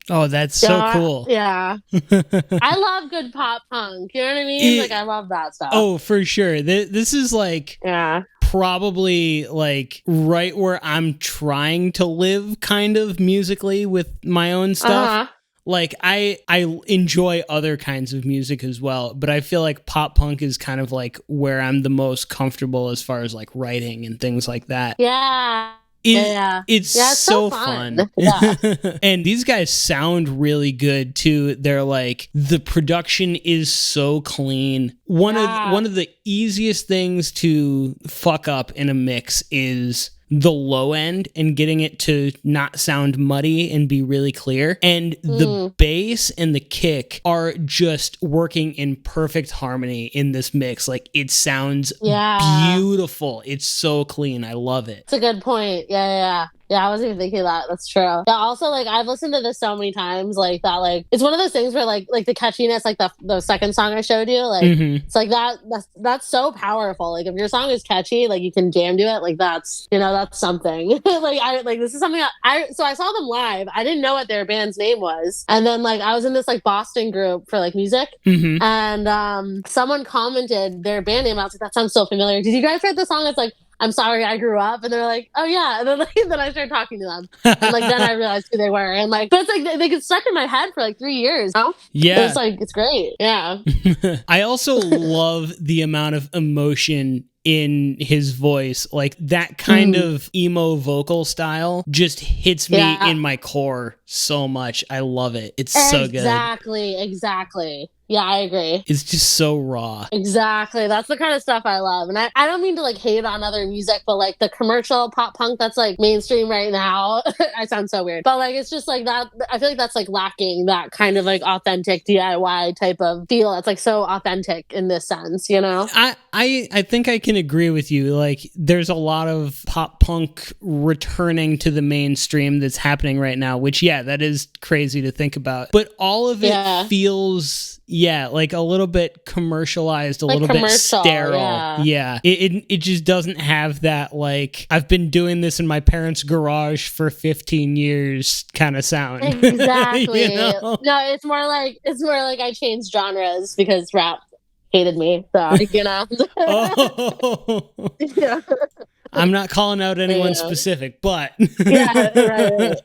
Oh, that's so cool. Yeah. I love good pop punk. You know what I mean? Like, I love that stuff. Oh, for sure. This is like... Yeah. Probably like right where I'm trying to live kind of musically with my own stuff. Like I enjoy other kinds of music as well, but I feel like pop punk is kind of like where I'm the most comfortable as far as like writing and things like that. Yeah. It's so fun. Yeah. And these guys sound really good too. They're like, the production is so clean. One of the easiest things to fuck up in a mix is the low end and getting it to not sound muddy and be really clear. And the bass and the kick are just working in perfect harmony in this mix. Like, it sounds beautiful. It's so clean. I love it. It's a good point. Yeah, I wasn't even thinking of that. That's true. Yeah, also, like, I've listened to this so many times, like, that, like, it's one of those things where, like the catchiness, like, the second song I showed you, like, it's like that's so powerful. Like, if your song is catchy, like, you can jam to it, like, that's, you know, that's something. This is something so I saw them live. I didn't know what their band's name was. And then, like, I was in this, like, Boston group for, like, music. And someone commented their band name. I was like, that sounds so familiar. Did you guys heard the song? It's like, I'm sorry I grew up. And they're like, oh yeah. And then, like, then I started talking to them. And, like, then I realized who they were. And, like, but it's like they get stuck in my head for like 3 years. You know? Yeah. It's like, it's great. Yeah. I also love the amount of emotion in his voice. Like, that kind of emo vocal style just hits me in my core so much. I love it. It's so good. Exactly. Yeah, I agree. It's just so raw. Exactly. That's the kind of stuff I love. And I don't mean to, like, hate on other music, but, like, the commercial pop punk that's, like, mainstream right now, I sound so weird. But, like, it's just, like, that, I feel like that's, like, lacking that kind of, like, authentic DIY type of feel. It's, like, so authentic in this sense, you know? I think I can agree with you. Like, there's a lot of pop punk returning to the mainstream that's happening right now, which, that is crazy to think about. But all of it feels... like a little bit commercialized, a little bit sterile. Yeah. It just doesn't have that, like, I've been doing this in my parents' garage for 15 years kind of sound. Exactly. You know? No, it's more like I changed genres because rap hated me. So, you know. Yeah. I'm not calling out anyone specific, but right.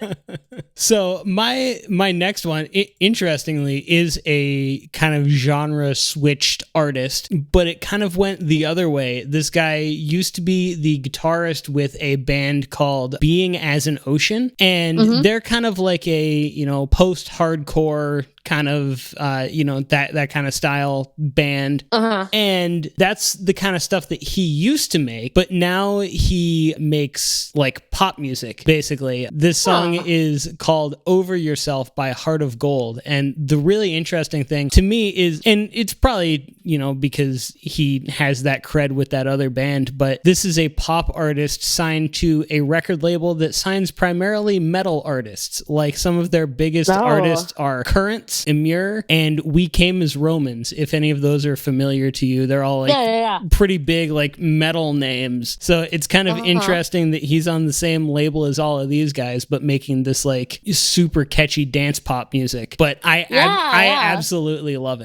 So my next one, interestingly, is a kind of genre switched artist, but it kind of went the other way. This guy used to be the guitarist with a band called Being as an Ocean, and they're kind of like a, you know, post-hardcore kind of that kind of style band, and that's the kind of stuff that he used to make, but now he makes like pop music. Basically, this song is called Over Yourself by Heart of Gold, and the really interesting thing to me is, and it's probably, you know, because he has that cred with that other band, but this is a pop artist signed to a record label that signs primarily metal artists. Like, some of their biggest artists are Currents, Emmure, and We Came as Romans. If any of those are familiar to you, they're all like pretty big, like, metal names. So it's kind of interesting that he's on the same label as all of these guys, but making this like super catchy dance pop music. But I absolutely love it.